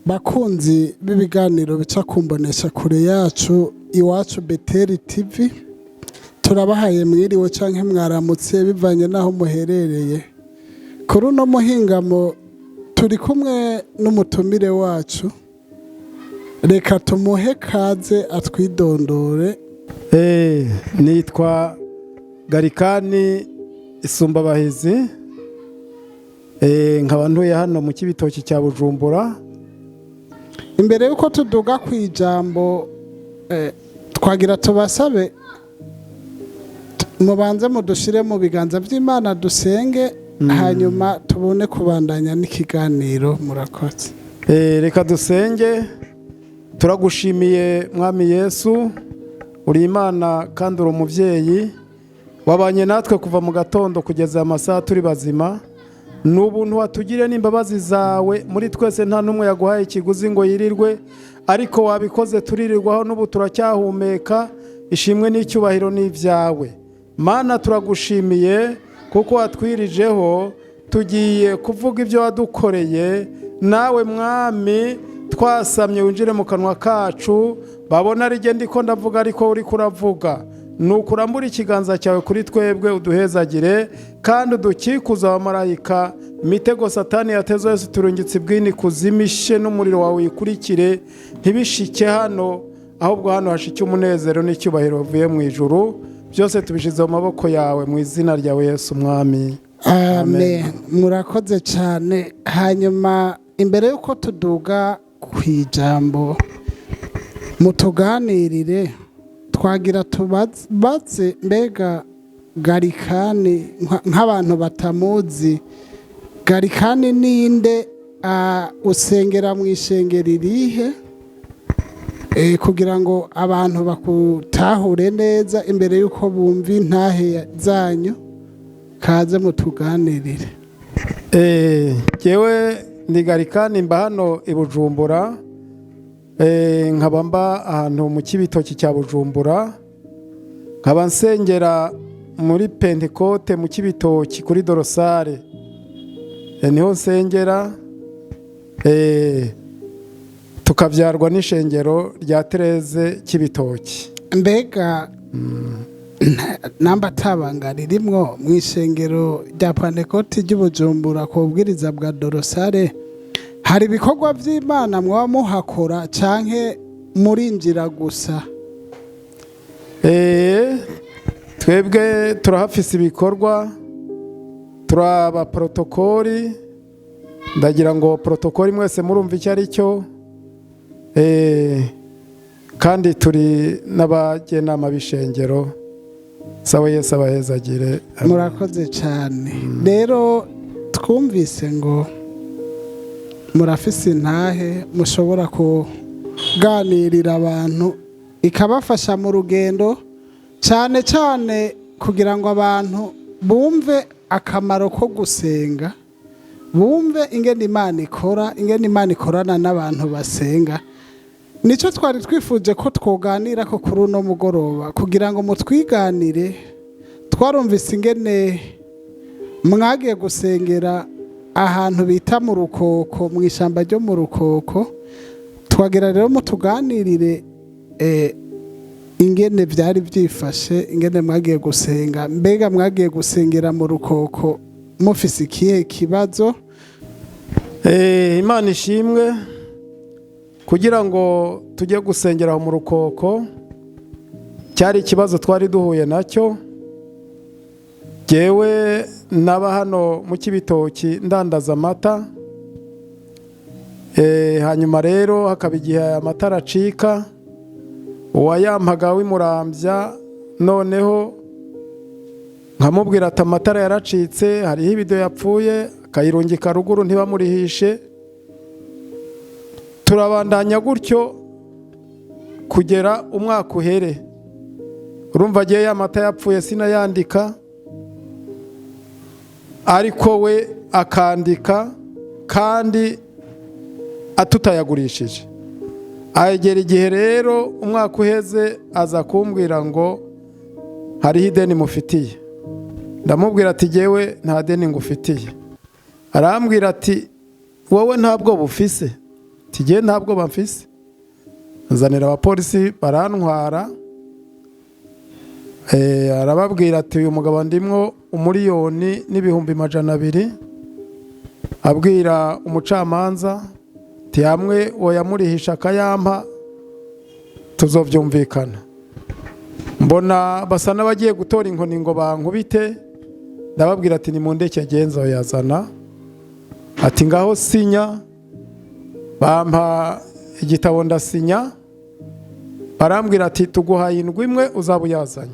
Bakunzi b'ibiganiro bica kumbonesha kure yacu Iwacu Beteli TV, turabahaye mwiriwe canke mwaramutse bivanye naho muherereye. Kuri uno muhingamo turi kumwe n'umutumire wacu, reka tumuhe kaze atwidondore. Nitwa Garikani Isumbabahizi, nkaba ntuye hano mu Kibitoki cya Bujumbura. Imbere yuko tuduga kwijambo twagira tubasabe mubanze mudushire mu biganza by'Imana dusenge, hanyuma tubone kubandanya n'ikiganiro. Murakoze. Reka dusenge. Turagushimiye Mwami Yesu, uri Imana kandi uri umuvyeyi, wabanye natwe kuva mu gatondo kugeza amasaha turi bazima. N'ubuntu watugire n'imbabazi zawe, muri twese nta numwe yaguhaye ikiguzi ngo yirirwe, ariko wabikoze turirirwaho n'ubu turacyahumeka. Ishimwe n'icyubahiro n'ivyawe Mana, turagushimiye kuko watwirijeho, tugiye kuvuga ibyo wadukoreye. Nawe Mwami twasamye winjire mu kanwa kacu, babona ari je ndiko ndavuga ariko uri kuravuga. Nukurambura ikiganza cyawe kuri twebwe, uduhezagire kandi udukikuza abamarayika. Imitego Satani yatezo yose turungitse ibwini kuzimishe, n'umuriro wawe uyikurikire, ntibishike hano, ahubwo hano hashike umunezero n'icyubahiro uvuye mu ijuru. Byose tubishize mu maboko yawe mu izina ryawe Yesu Mwami. Amen. Murakoze cyane. Hanyuma imbere yuko tuduga kwijambo mutuganirire, twagira tubaze mbega Garikani, nk'abantu batamuzi, Garikani ninde, usengera mu ishengero irihe, kugira ngo abantu bakutahure neza imbere yuko bumva intahe zanyu. Kaze mutuganirire. Jewe ndi Garikani, mba hano i Bujumbura. Nkaba mba ahantu mu Kibitoki cya Bujumbura, nkaba nsengera muri Pentecote mu Kibitoki kuri Dorosare. Niho nsengera, tukavyarwa n'ishengero rya Tereze Kibitoki. Mbega namba tabanga ririmwo mu ishengero rya Pentecote ry'Ubujumbura ku bwiriza bwa Dorosare, hari ibikorwa by'Imana mwaba muhakora canke murinjira gusa? Twebwe turahafise ibikorwa, turaba protokoli. Ndagira ngo protokoli mwese murumva icyo ari cyo, kandi turi n'abagenama b'ishengero. Sawa Yesu abahezagire. Murakoze cyane. Rero twumvise ngo murafise intahe mushobora kuganirira abantu, ikabafasha mu rugendo, cyane cyane kugira ngo abantu bumve akamaro ko gusenga, bumve ingene Imana ikora, ingene Imana ikorana n'abantu basenga. Nico twari twifuje ko twoganira ko kuri uno mugoroba, kugira ngo mutwiganire. Twarumvise ingene mwagiye gusengera ahantu bita mu Rukoko, mu ishamba ryo mu Rukoko. Twagira rero mutuganirire ingene byari byifashe, ingene mwagiye gusenga. Mbega mwagiye gusengera mu Rukoko mufise ikihe kibazo? Imana ishimwe. Kugira ngo tujye gusengera mu Rukoko, cyari ikibazo twari duhuye nacyo. Jewe naba hano mu Kibitoki ndandaza amata, hanyuma rero hakaba igihe amatara acika, uwayampaga w'Imurambya, noneho nkamubwira ati amatara yaracitse, hariho ibido yapfuye, akayirungika ruguru ntibamurihishe. Turabandanya gutyo kugera umwaka uhere. Urumva agiye ya mata yapfuye sinayandika, ariko we akandika kandi atutayagurishije. Agera igihe rero umwaka uheze aza kumbwira ngo hariho ideni mufitiye. Ndamubwira ati jewe nta deni ngufitiye. Arambwira ati wowe ntabwo bufise. tigiye ntabwo bamfise, nzanira abapolisi barantwara. Arababwira ati uyu mugabo ndimwo 1,200,000. Abwira umucamanza ati hamwe oyamurihisha akayampa tuzovyumvikana. Mbona basa n'abagiye gutora inkoni ngo bankubite, ndababwira ati nimundeke agenza oyazana. Ati ngaho sinya, bampa igitabo ndasinya, barambwira ati tuguhaye indwi imwe uzaba uyazanye.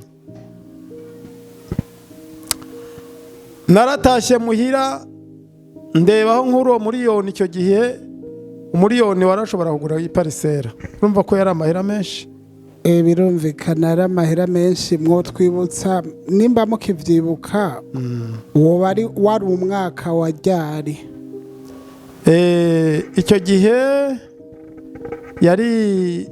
Naratashye muhira ndebaho nk'uro miliyoni, icyo gihe umiliyoni warashobora kugura iparisera, urumva ko yari amahera menshi. Birumvikana ari amahera menshi. Mwo twibutsa nimba mukivyibuka wari umwaka wa ryari? Icyo gihe yari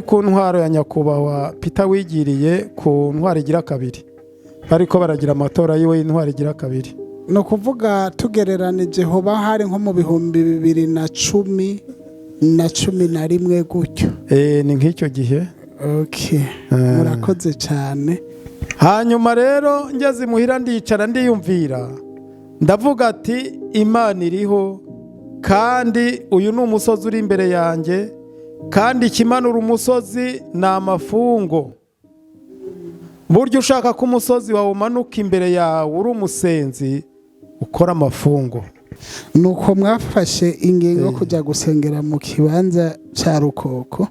ku ntwaro ya nyakubahwa Peter Wigiriye, ku ntwaro igira kabiri, bariko baragira amatora yiwe y'intwaro igira kabiri. No kuvuga tugereranije hoba hari nko mu 2010 gutyo. Ni nk'icyo gihe. Okay, murakoze cyane. Hanyuma rero ngeze muhira ndicara ndiyumvira, ndavuga ati Imana iriho, kandi uyu ni umusozi uri imbere yanjye, kandi ikimanura umusozi ni amafungo. Buryo ushaka ko umusozi wawe umanuka imbere yawe uri umusenzi, ukora amafungo. Nuko mwafashe ingingo kujya gusengera mu kibanza cya Rukoko.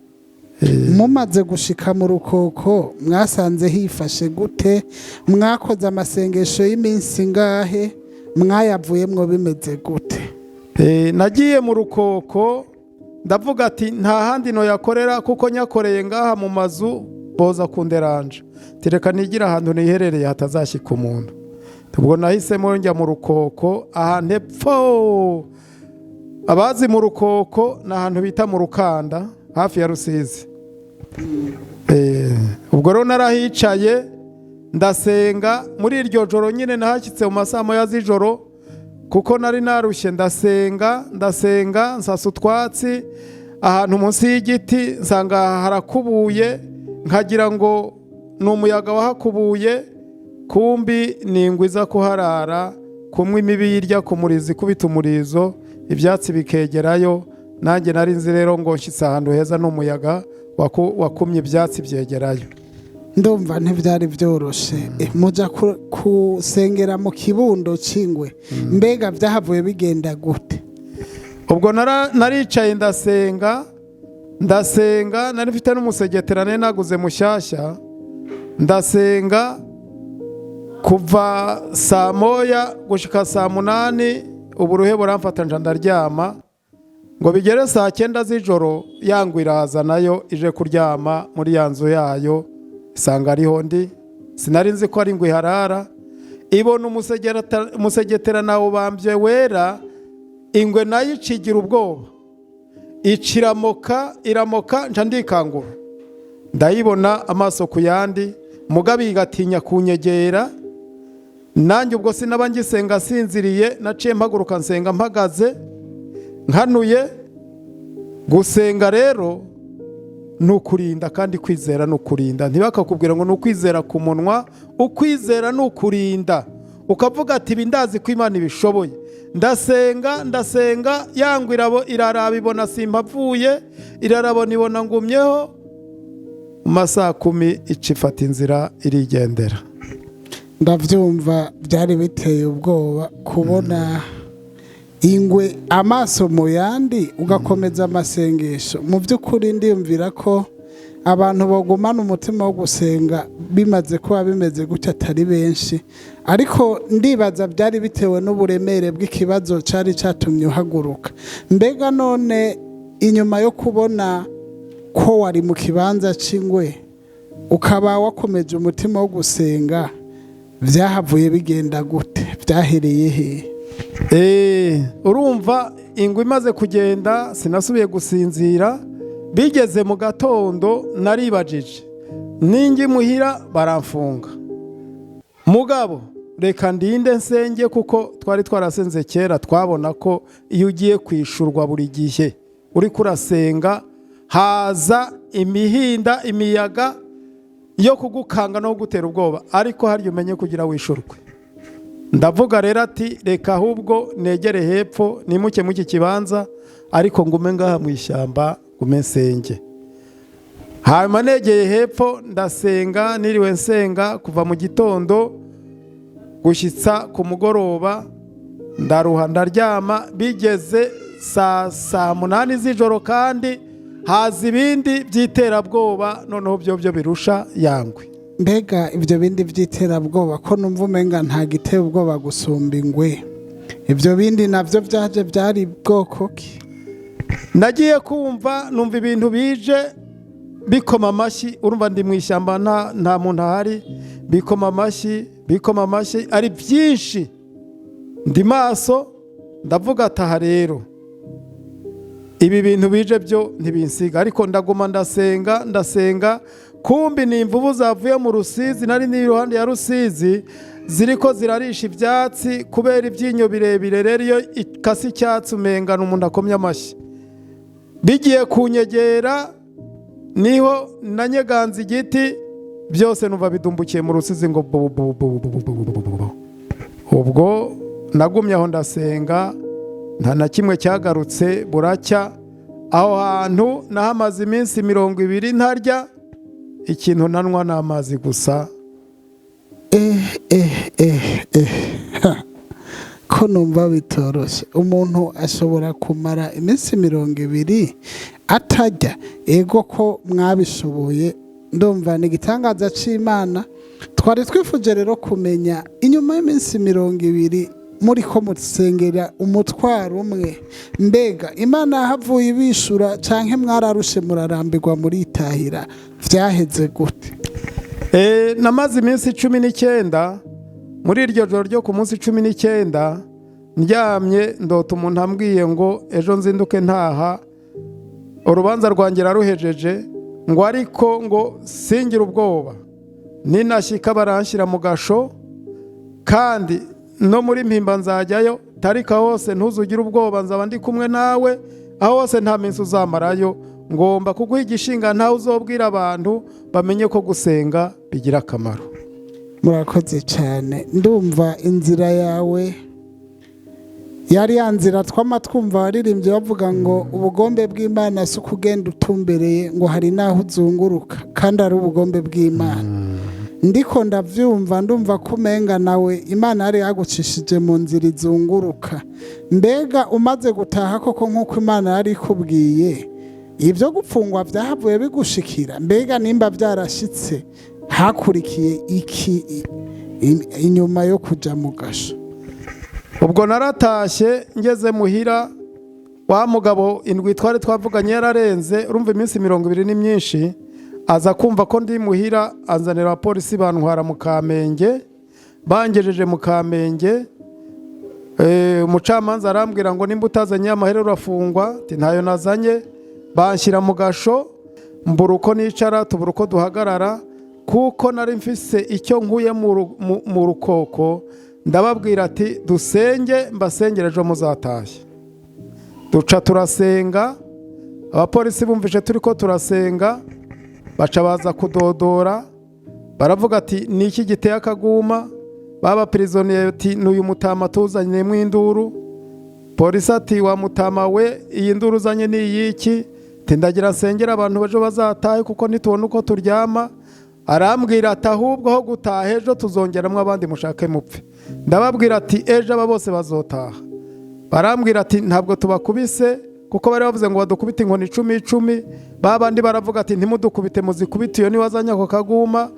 Mumaze gushika mu Rukoko mwasanze hifashe gute? Mwakoze amasengesho y'iminsi ngahe? Mwayavuyemwo bimeze gute? Nagiye mu Rukoko ndavuga ati nta handi no yakorera, kuko nyakoreye ngaha mu mazu boza kunderanje, tireka nigira ahantu niherereye hatazashyika umuntu. Ubwo nahisemo njya mu Rukoko, ahantu epfo. Abazi mu Rukoko ni ahantu bita mu Rukanda hafi ya Rusizi. Ubwo rero narahicaye ndasenga. Muri iryo joro nyine nahashyitse mu masaa moya z'ijoro, kuko nari narushye. Ndasenga nsasa utwatsi ahantu munsi y'igiti, nsanga harakubuye, nkagira ngo ni umuyaga wahakubuye, kumbi ni ingwe iza kuharara, kumwe imibi yirya ku murizo, ikubita umurizo, ibyatsi bikegerayo. Nanjye nari nzi rero ngo nshyitse ahantu heza n'umuyaga wakumye ibyatsi byegerayo. Ndumva ntibyari byoroshe. Muja kusengera mu kibundo cy'ingwe, mbega byahavuye bigenda gute? Ubwo naricaye ndasenga, nari mfite n'umusegeterane naguze mushyashya. Ndasenga kuva saa moya gushika saa 8, uburuhe buramfata nja ndaryama, ngo bigere saa 9 z'ijoro yangwa iraza nayo ije kuryama muri ya nzu yayo, isanga ariho ndi. Sinari nzi ko ari ingwe harara. Ibona umusegetera nawo bambye wera, ingwe nayo icigira ubwoba, iramoka nca ndikangura. Ndayibona amaso ku yandi, mugabe igatinya kunyegera. Nanjye ubwo sinaba ngisenga sinziriye, naciye mpaguruka nsenga mpagaze nkanuye. Gusenga rero nukurinda, kandi kwizera nukurinda. Ntibakakubwira ngo nukwizera ku munwa, ukwizera nukurinda. Ukavuga ati bindazi ko Imana ibishoboye. Ndasenga yangwa iraraba ibona simpavuye, irarabona ibona ngumyeho. Masaa 10 icifata inzira irigendera. Ndavyumva byari biteye ubwoba kubona ingwe amaso mu yandi ugakomeza amasengesho. Mu by'ukuri ndiyumvira ko abantu bagumana umutima wo gusenga bimaze kuba bimeze gutya atari benshi, ariko ndibaza byari bitewe n'uburemere bw'ikibazo cyari cyatumye uhaguruka. Mbega none inyuma yo kubona ko wari mu kibanza cy'ingwe ukaba wakomeje umutima wo gusenga, byahavuye bigenda gute? Byahereye he? Urumva ingwe imaze kugenda sinasubiye gusinzira. Bigeze mu gatondo naribajije, ningi muhira baramfunga, mugabo reka ndinde nsenge, kuko twari twarasenze kera twabona ko iyo ugiye kwishurwa buri gihe uri kurasenga haza imihinda imiyaga yo kugukanga no kugutera ubwoba, ariko harya umenye kugira wishurwe. Ndavuga rero ati reka ahubwo negere hepfo nimuke mu iki kibanza, ariko ngume ngaha mu ishyamba ngume nsenge. Hanyuma negeye hepfo ndasenga, niriwe nsenga kuva mu gitondo gushyitsa ku mugoroba, ndaruha ndaryama. Bigeze saa 8 z'ijoro kandi haza ibindi by'iterabwoba, noneho byo birusha yangwe. Mbega ibyo bindi by'iterabwoba ko numva umenga nta gitera ubwoba gusumba ingwe, ibyo bindi nabyo byaje byari bwoko ki? Nagiye kumva numva ibintu bije bikoma amashyi, urumva ndi mu ishyamba nta muntu ahari, bikoma amashyi ari byinshi, ndi maso ndavuga ataha rero ibi bintu bije byo ntibinsiga, ariko ndaguma ndasenga. Kumbi ni imvubu zavuye mu Rusizi, nari ni iruhande ya Rusizi, ziriko zirarisha ibyatsi kubera ibyinyo birebire, rero iyo ikasi icyatsi umengana umuntu akomye amashyi. Bigiye kunyegera niho nanyeganza igiti, byose numva bidumbukiye mu Rusizi ngo ubwo nagumye aho ndasenga, nta na kimwe cyagarutse. Buracya aho hantu nahamaze iminsi 20 ntarya, ikintu nanwa n'amazi gusa. Ko numva bitoroshye, umuntu ashobora kumara iminsi 20 atarya. Ego ko mwabishoboye, ndumva ni igitangaza c'Imana. Twari twifuje rero kumenya inyuma y'iminsi 20 muri ko musengera umutwaro umwe, mbega Imana yahavuye ibishura canke mwararushe murarambirwa muritahira, vyaheze gute? Namaze iminsi 19, muri iryo joro ryo ku munsi 19 ndyamye ndota umuntu ambwiye ngo ejo nzinduke ntaha, urubanza rwanjye ruhejeje, ngo ariko ngo singira ubwoba, ninashika baranshyira mu gasho, kandi no muri mpimba nzajyayo, tarika hose ntuzugire ubwoba, nzaba ndi kumwe nawe, aho hose nta minsi uzamarayo, ngomba kuguha igishinga ntawe uzobwira abantu, bamenye ko gusenga bigira akamaro. Murakoze cyane. Ndumva inzira yawe yari yanzira twumva waririmbye bavuga ngo ubugombe bw'Imana si ukugenda utumbereye, ngo hari naho uzunguruka kandi ari ubugombe bw'Imana. Ndiko ndavyumva, ndumva kumenga nawe Imana yari yagucishije mu nzira izunguruka. Mbega umaze gutaha koko nk'uko Imana yari ikubwiye, ibyo gupfungwa byahavuye bigushikira? Mbega nimba byarashitse hakurikiye iki inyuma yo kuja mu gasho? Ubwo naratashye ngeze muhira, wa mugabo indwi twari twavuganye yararenze, urumva iminsi 20 ni myinshi. Aza kumva ko ndi muhira, anzanira abapolisi bantwara mu Kamenge. Bangejeje mu Kamenge, umucamanza arambwira ngo nimba utazanye amahera urafungwa. Ati ntayo nazanye. Banshyira mu gasho, mbura uko nicara, tubura uko duhagarara, kuko nari mfise icyo nkuye mu rukoko. Ndababwira ati dusenge, mbasengere ejo muzatashye. Duca turasenga, abapolisi bumvise turiko turasenga, baca baza kudodora, baravuga ati ni iki giteye akaguma? Baba prisonnier ati n'uyu mutama tuzanye mu induru. Polisi ati wa mutama we, iyi nduru uzanye ni yiki? Tindagira nsengera abantu baje bazatahe kuko nitubona uko turyama. Arambwira ati ahubwo ho gutaha ejo tuzongeramwe abandi mushake mupfe. Ndababwira ati ejo aba bose bazotaha. Barambwira ati ntabwo tubakubise, kuko bari bavuze ngo badukubite inkoni 10. Babandi baravuga ati ntimudukubite muzikubite iyo ni wazanya ko kaguma.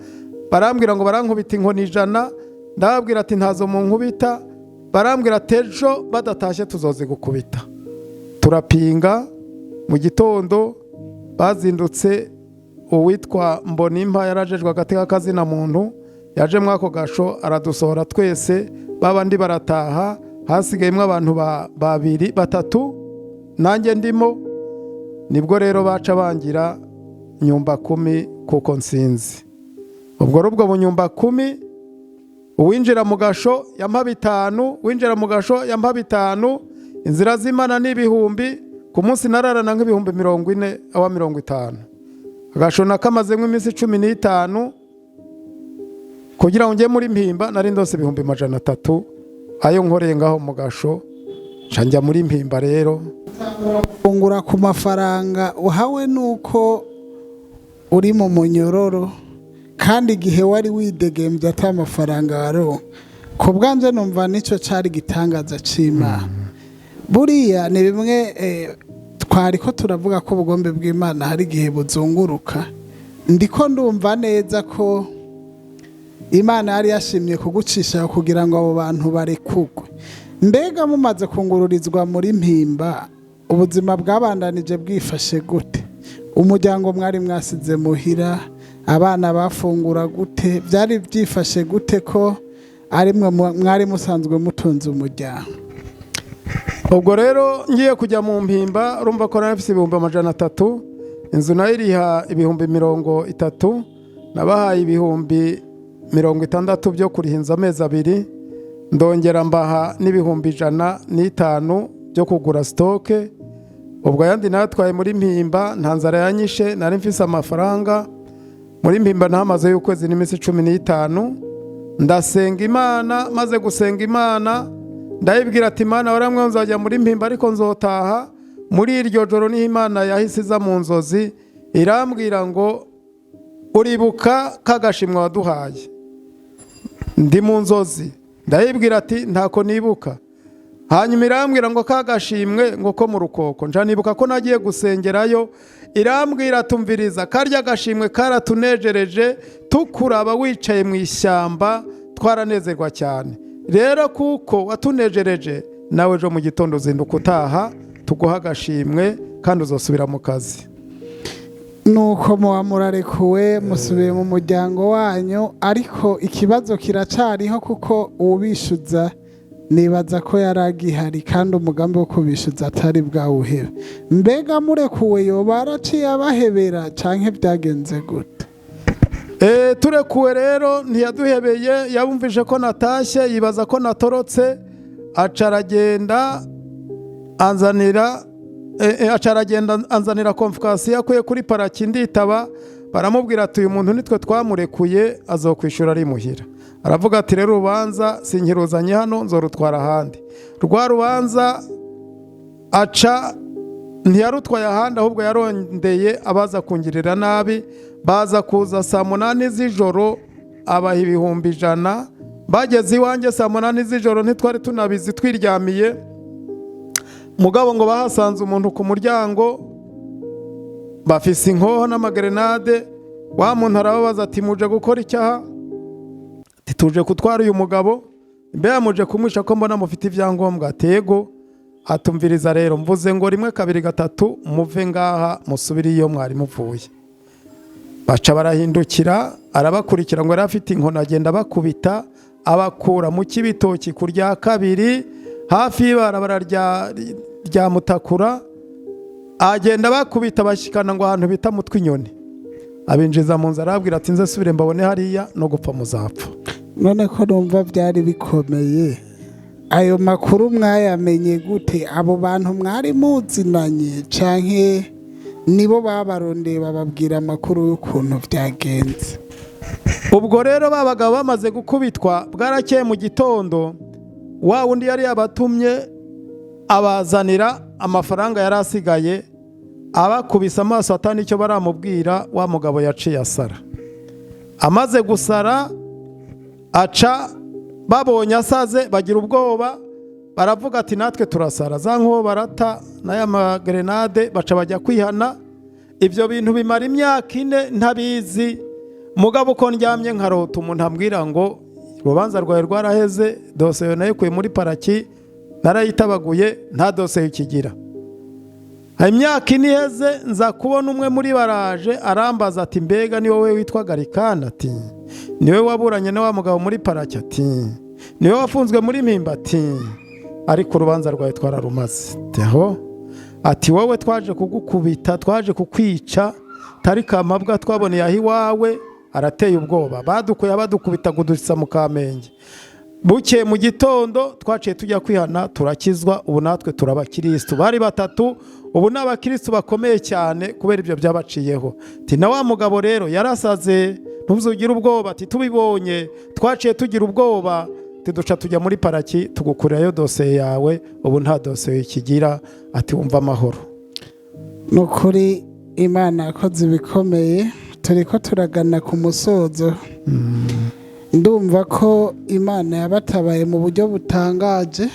Barambwira ngo barankubita inkoni 100. Ndababwira ati ntazo mu nkubita. Barambwira ati ejo badatashye tuzozigukubita. Turapinga. Mu gitondo bazindutse, uwitwa Mbonimpa yarajejwe agateka kazina muntu, yaje mwako gasho aradusohora twese. Babandi barataha, hasigayemo abantu 2 3, nanjye ndimo. Nibwo rero baca bangira nyumba 10 kuko nsinzi. Ubwo rubwo bunyumba 10, uwinjira mu gasho yampa 5, winjira mu gasho yampa 5. Inzira z'Imana n'ibihumbi, ku munsi nararana nk'ibihumbi 40 awa 50. Agasho nakamazemo iminsi 15 kugira ngo njye muri Mpimba nari ndose ibihumbi 300 ayo nkoreye ngaho mu gasho njya muri Mpimba. Rero ungura ku mafaranga uhawe nuko uri mu munyororo kandi igihe wari widegembye ata mafaranga waro ku bwanje numva nico cari gitangaza c'Imana. Buriya ni bimwe twari ko turavuga ko ubugombe bw'Imana hari igihe buzunguruka. Ndiko ndumva neza ko Imana yari yashimye kugucisha kugira ngo abo bantu barekugwe. Mbega mumaze kungururizwa muri Mpimba ubuzima bwabandanije bwifashe gute? Umuryango mwari mwasize muhira, abana bafungura gute? Byari byifashe gute ko ari mwe mwari musanzwe mutunze umuryango? ubwo rero ngiye kujya mu Mpimba urumva ko nafise ibihumbi 300, inzu nayo iriha ibihumbi 30, nabahaye ibihumbi 60 byo kurihinza amezi 2, ndongera mbaha n'ibihumbi 105 byo kugura stoke. Ubwo yandi natwaye muri Mpimba nta nzara yanyishe, nari mfise amafaranga. Muri Mpimba ntamaze y'ukwezi n'iminsi 15, ndasenga Imana. Maze gusenga Imana ndayibwira ati Imana waramwe nzajya muri Mpimba ariko nzotaha. Muri iryo joro ni Imana yahise iza mu nzozi irambwira ngo uribuka kagashimwa waduhaye. Ndi mu nzozi ndayibwira ati ntako nibuka. Hanyuma irambwira ngo kagashimwe ngo ko mu Rukoko. Nja nibuka ko nagiye gusengerayo, irambwira tumviriza karya gashimwe karatunejereje tukuraba wicaye mu ishyamba twaranezerwa cyane. Rero kuko watunejereje nawe ejo mu gitondo zinduka utaha tuguha agashimwe kandi uzosubira mu kazi. Nuko muba murarekuwe musubiye mu muryango wanyu, ariko ikibazo kiracariho kuko ubishuza nibaza ko yaragihari kandi umugambi wo kubishuza atari bwawuhebe. Mbega murekuwe yoba araciye abahebera canke byagenze gute? Turekuwe rero ntiyaduhebeye, yabumvije ko natashye yibaza ko natorotse, acaragenda anzanira konfukasiyo akuye kuri paraki nditaba. Baramubwira ati uyu muntu nitwe twamurekuye azokwishura ari muhira. Aravuga ati rero urubanza sinkiruzanye hano nzorutwara ahandi. Rwa rubanza aca ntiyarutwaye ahandi ahubwo yarondeye abaza kungirira nabi. Baza kuza saa 8 z'ijoro abaha ibihumbi 100. Bageze iwanjye saa 8 z'ijoro ntitwari tunabizi twiryamiye. Mugabo ngo bahasanze umuntu ku muryango bafise inkoho n'amagrenade. Wa muntu arababaza ati muje gukora icyaha? Ati tuje kutwara uyu mugabo. Mbe muje kumwisha ko mbona mufite ivyangombwa? Atego. Atumviriza rero mvuze ngo 1 2 3 muve ngaha musubiri iyo mwari muvuye. Baca barahindukira arabakurikira ngo arafite inkona agenda bakubita abakura mu kibitoki kurya kabiri hafi y'Ibarabara rya Mutakura. Agenda bakubita bashikana ngo ahantu bita Mutwe Inyoni. Abinjiza mu nzara arabwira ati nze subire mbabone hariya no gupfa muzapfa. None ko numva byari bikomeye, ayo makuru mwayamenye gute? Abo bantu mwari muzinanye canke nibo babarondeye bababwira amakuru y'ukuntu byagenze? Ubwo rero babaga bamaze gukubitwa bwarakeye mu gitondo, wa wundi yari yabatumye abazanira amafaranga yari asigaye, abakubise amaso atani icyo baramubwira. Wa mugabo yaciye asara. Amaze gusara aca babonye asaze bagira ubwoba, baravuga ati natwe turasara. Za nkoho barata n'aya magrenade baca bajya kwihana. Ibyo bintu bimara imyaka 4 ntabizi. Mugabo uko ndyamye nkarota umuntu ambwira ngo urubanza rwawe rwaraheze, dosiye nayo kuye muri paraki narayitabaguye nta dosiye ukigira. Imyaka 4 iheze nza kubona umwe muri baraje arambaza ati mbega ni wowe witwa Garikana? Ati niwe waburanye na wa mugabo muri paraki? Ati niwe wafunzwe muri Mpimba? Ati ariko urubanza rwawe twararumaze. Ati wowe twaje kugukubita, twaje kukwica, tarika amabwa twaboneye aho iwawe arateye ubwoba. Badukuye badukubita gudusisa mu Kamenge. bukeye mu gitondo twaciye tujya kwihana turakizwa, ubu natwe turabakirisitu. Bari batatu, ubu ni abakirisitu bakomeye cyane kubera ibyo byabaciyeho. Na wa mugabo rero yarasaze, ntuzugire ubwoba, ati tubibonye twaciye tugira ubwoba, duca tujya muri paraki tugukurirayo dosiye yawe, ubu nta dosiye ikigira, ati wumva amahoro. Ni ukuri Imana yakoze ibikomeye, turi ko turagana ku musozo. Ndumva ko Imana yabatabaye mu buryo butangaje,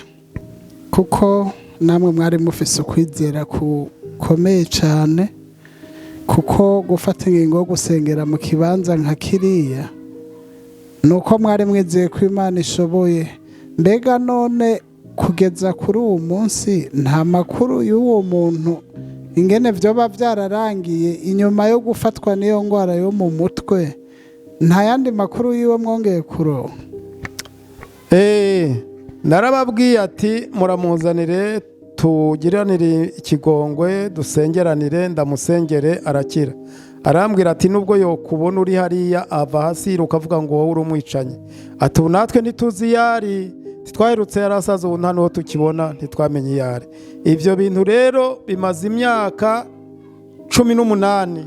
kuko namwe mwari mufise ukwizera kukomeye cyane, kuko gufata ingingo yo gusengera mu kibanza nka kiriya ni uko mwari mwizeye ko Imana ishoboye. Mbega none kugeza kuri uwo munsi nta makuru y'uwo muntu ingene byoba byararangiye inyuma yo gufatwa n'iyo ndwara yo mu mutwe, nta yandi makuru yiwe mwongeye kuronka? Narababwiye ati muramuzanire tugiranire ikigongwe dusengeranire, ndamusengere arakira. Arambwira ati nubwo yokubona uri hariya ava hasi ukavuga ngo wowe uri umwicanyi, ati natwe ntituzi yari, titwaherutse yarasaza, ubu nta n'uwo tukibona, ntitwamenye yari. Ibyo bintu rero bimaze imyaka 18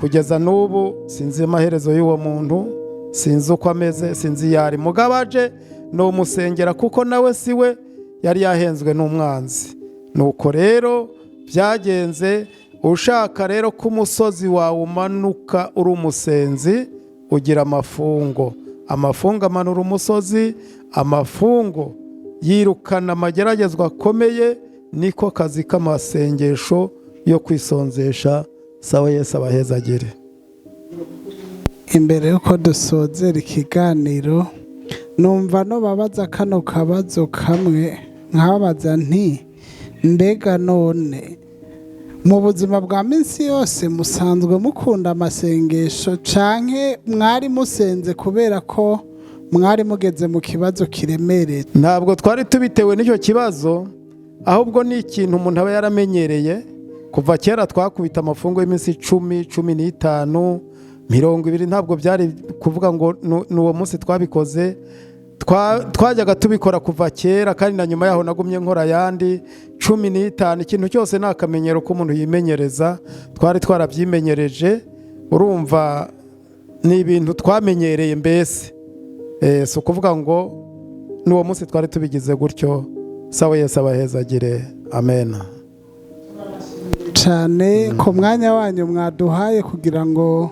kugeza n'ubu, sinzi amaherezo y'uwo muntu, sinzi uko ameze, sinzi yari. Mugabaje no musengera kuko nawe siwe yari yahenzwe n'umwanzi. Nuko rero byagenze. Ushaka rero ko umusozi wawe umanuka uri umusenzi, ugira amafungo. Amafungo amanura umusozi, amafungo yirukana amageragezwa akomeye, niko kazi k'amasengesho yo kwisonzesha. Sawa, Yesu abahezagire. Imbere yuko dusozera ikiganiro, numva no babaza kano kabazo kamwe, nkababaza nti mbega none mu buzima bwa minsi yose musanzwe mukunda amasengesho canke mwari musenze kubera ko mwari mugeze mu kibazo kiremereye? Ntabwo twari tubitewe n'icyo kibazo, ahubwo ni ikintu umuntu aba yaramenyereye. Kuva kera twakubita amafungo y'iminsi 10, 15, 20, ntabwo byari kuvuga ngo n'uwo munsi twabikoze. Twajyaga tubikora kuva kera, kandi na nyuma yaho nagumye nkora yandi 15. Ikintu cyose ni akamenyero k'umuntu yimenyereza, twari twarabyimenyereje. Urumva ni ibintu twamenyereye mbese, si ukuvuga ngo n'uwo munsi twari tubigize gutyo. Sawa, Yesu abahezagire. Amen. Cyane ku mwanya wanyu mwaduhaye kugira ngo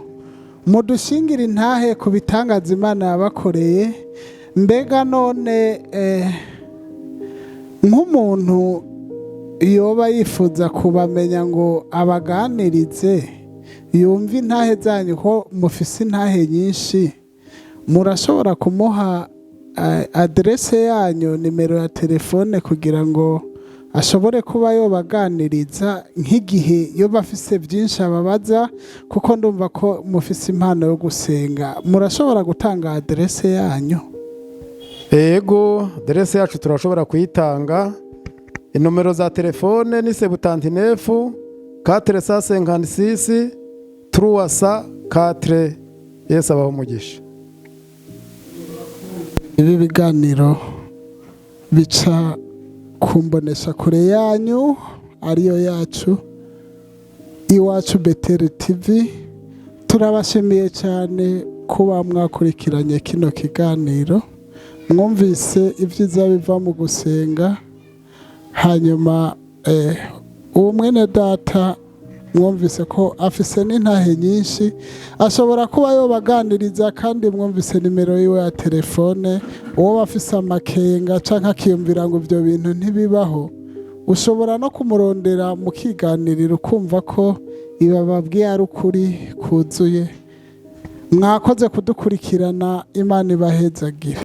mudushingire intahe ku bitangaza Imana yabakoreye. Mbega none nk'umuntu yoba yifuza kubamenya ngo abaganirize, yumva intahe zanyu ko mufise intahe nyinshi, murashobora kumuha aderese yanyu, nimero ya telefone, kugira ngo ashobore kuba yobaganiriza nk'igihe yoba afise byinshi ababaza, kuko ndumva ko mufise impano yo gusenga. Murashobora gutanga aderese yanyu? Ego, aderese yacu turashobora kuyitanga. Inomero za telefone ni 79 456 304. Yesu abaho umugisha. Ibi biganiro bica kumbonesha kure yanyu, ariyo yacu Iwacu Beteli TV. Turabashimiye cyane kuba mwakurikiranye kino kiganiro, mwumvise ibyiza biva mu gusenga. Hanyuma uwo mwene data mwumvise ko afise n'intahe nyinshi, ashobora kuba yobaganiriza, kandi mwumvise nimero yiwe ya telefone. Uwo bafise amakenga canke akiyumvira ngo ibyo bintu ntibibaho, ushobora no kumurondera mu kiganiriro ukumva ko ibababwiye ari ukuri kuzuye. Mwakoze kudukurikirana. Imana ibahezagire.